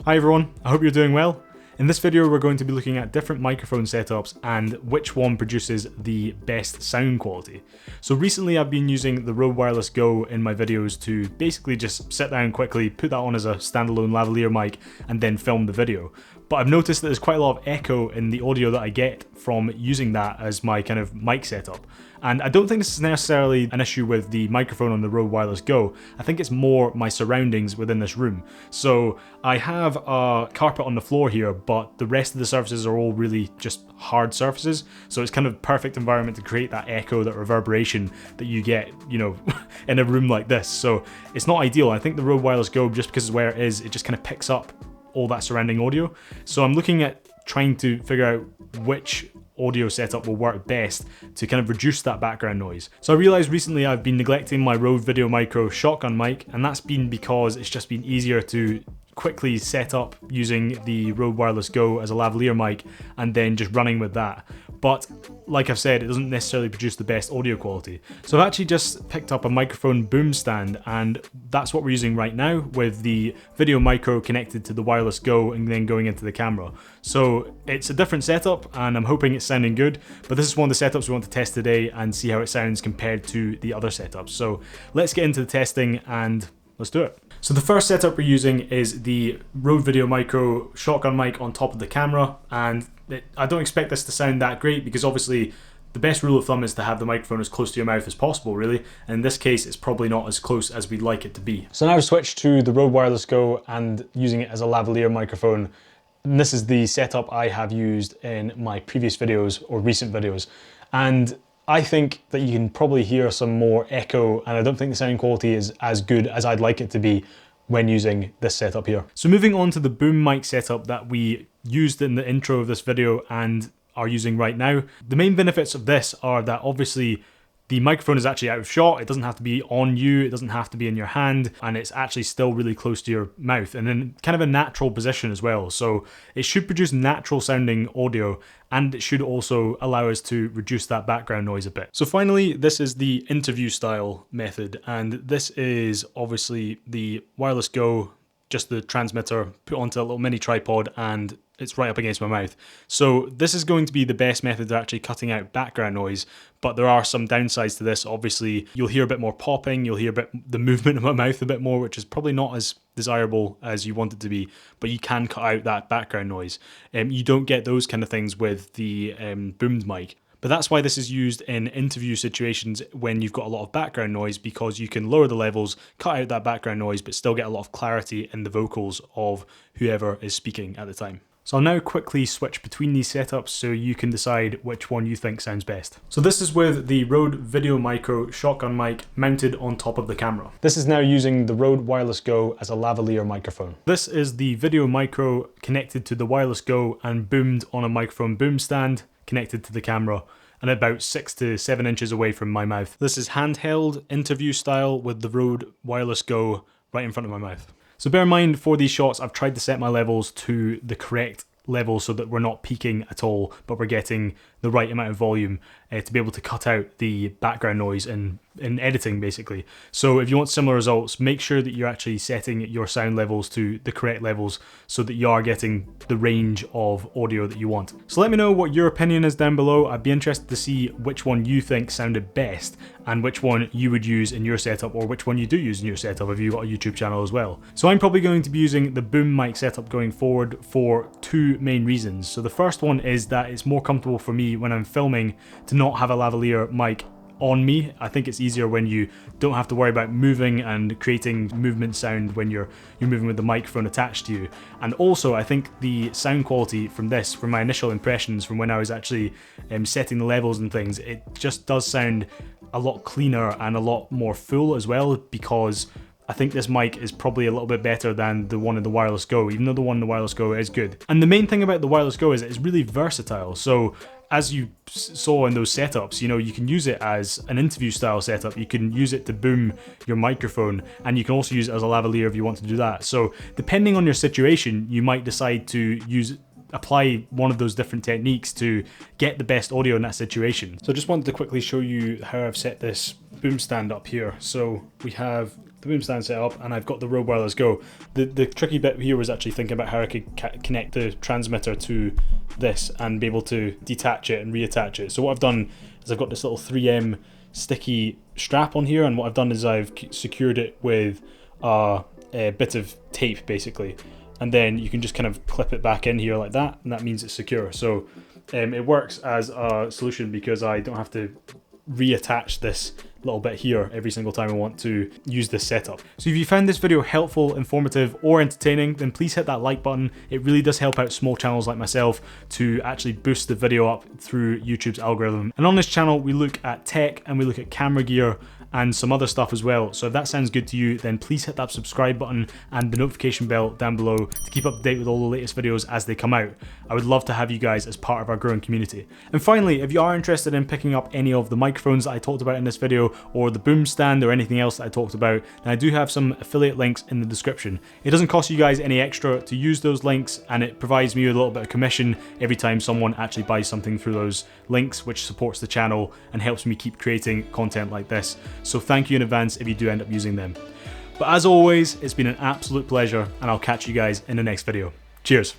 Hi everyone, I hope you're doing well. In this video we're going to be looking at different microphone setups and which one produces the best sound quality. So recently I've been using the Rode Wireless Go in my videos to basically just sit down quickly, put that on as a standalone lavalier mic and then film the video. But I've noticed that there's quite a lot of echo in the audio that I get from using that as my kind of mic setup. And I don't think this is necessarily an issue with the microphone on the Rode Wireless Go. I think it's more my surroundings within this room. So I have a carpet on the floor here, but the rest of the surfaces are all really just hard surfaces. So it's kind of perfect environment to create that echo, that reverberation that you get, you know, in a room like this. So it's not ideal. I think the Rode Wireless Go, just because of where it is, it just kind of picks up all that surrounding audio. So I'm looking at trying to figure out which audio setup will work best to kind of reduce that background noise. So I realized recently I've been neglecting my Rode videomicro shotgun mic, and that's been because it's just been easier to quickly set up using the Rode Wireless Go as a lavalier mic and then just running with that. But like I've said, it doesn't necessarily produce the best audio quality. So I've actually just picked up a microphone boom stand, and that's what we're using right now with the videomicro connected to the Wireless Go and then going into the camera. So it's a different setup and I'm hoping it's sounding good, but this is one of the setups we want to test today and see how it sounds compared to the other setups. So let's get into the testing and let's do it. So the first setup we're using is the Rode videomicro shotgun mic on top of the camera, and I don't expect this to sound that great because obviously the best rule of thumb is to have the microphone as close to your mouth as possible, really. And in this case, it's probably not as close as we'd like it to be. So now I've switched to the Rode Wireless Go and using it as a lavalier microphone. And this is the setup I have used in my previous videos or recent videos. And I think that you can probably hear some more echo, and I don't think the sound quality is as good as I'd like it to be when using this setup here. So moving on to the boom mic setup that we used in the intro of this video and are using right now. The main benefits of this are that obviously the microphone is actually out of shot, it doesn't have to be on you, it doesn't have to be in your hand, and it's actually still really close to your mouth and in kind of a natural position as well. So it should produce natural sounding audio, and it should also allow us to reduce that background noise a bit. So finally, this is the interview style method, and this is obviously the Wireless Go, just the transmitter put onto a little mini tripod, and it's right up against my mouth. So this is going to be the best method of actually cutting out background noise, but there are some downsides to this. Obviously, you'll hear a bit more popping, you'll hear the movement of my mouth a bit more, which is probably not as desirable as you want it to be, but you can cut out that background noise. You don't get those kind of things with the boomed mic. But that's why this is used in interview situations when you've got a lot of background noise, because you can lower the levels, cut out that background noise, but still get a lot of clarity in the vocals of whoever is speaking at the time. So I'll now quickly switch between these setups so you can decide which one you think sounds best. So this is with the Rode videomicro shotgun mic mounted on top of the camera. This is now using the Rode Wireless Go as a lavalier microphone. This is the videomicro connected to the Wireless Go and boomed on a microphone boom stand connected to the camera, and about 6 to 7 inches away from my mouth. This is handheld interview style with the Rode Wireless Go right in front of my mouth. So bear in mind, for these shots I've tried to set my levels to the correct level so that we're not peaking at all, but we're getting the right amount of volume to be able to cut out the background noise in editing, basically. So if you want similar results, make sure that you're actually setting your sound levels to the correct levels so that you are getting the range of audio that you want. So let me know what your opinion is down below. I'd be interested to see which one you think sounded best and which one you would use in your setup, or which one you do use in your setup if you've got a YouTube channel as well. So I'm probably going to be using the boom mic setup going forward for two main reasons. So the first one is that it's more comfortable for me when I'm filming to not have a lavalier mic on me. I think it's easier when you don't have to worry about moving and creating movement sound when you're moving with the microphone attached to you. And also I think the sound quality from this, from my initial impressions from when I was actually setting the levels and things, it just does sound a lot cleaner and a lot more full as well, because I think this mic is probably a little bit better than the one in the Wireless Go, even though the one in the Wireless Go is good. And the main thing about the Wireless Go is it's really versatile. So as you saw in those setups, you know, you can use it as an interview style setup, you can use it to boom your microphone, and you can also use it as a lavalier if you want to do that. So depending on your situation, you might decide to apply one of those different techniques to get the best audio in that situation. So I just wanted to quickly show you how I've set this boom stand up here. So we have the the boom stand set up, and I've got the Rode Wireless Go. The tricky bit here was actually thinking about how I could connect the transmitter to this and be able to detach it and reattach it. So what I've done is I've got this little 3M sticky strap on here, and what I've done is I've secured it with a bit of tape basically, and then you can just kind of clip it back in here like that, and that means it's secure. So it works as a solution because I don't have to reattach this little bit here every single time I want to use this setup. So if you found this video helpful, informative, or entertaining, then please hit that like button. It really does help out small channels like myself to actually boost the video up through YouTube's algorithm. And on this channel, we look at tech and we look at camera gear and some other stuff as well. So if that sounds good to you, then please hit that subscribe button and the notification bell down below to keep up to date with all the latest videos as they come out. I would love to have you guys as part of our growing community. And finally, if you are interested in picking up any of the microphones that I talked about in this video, or the boom stand, or anything else that I talked about, then I do have some affiliate links in the description. It doesn't cost you guys any extra to use those links, and it provides me with a little bit of commission every time someone actually buys something through those links, which supports the channel and helps me keep creating content like this. So thank you in advance if you do end up using them. But as always, it's been an absolute pleasure, and I'll catch you guys in the next video. Cheers.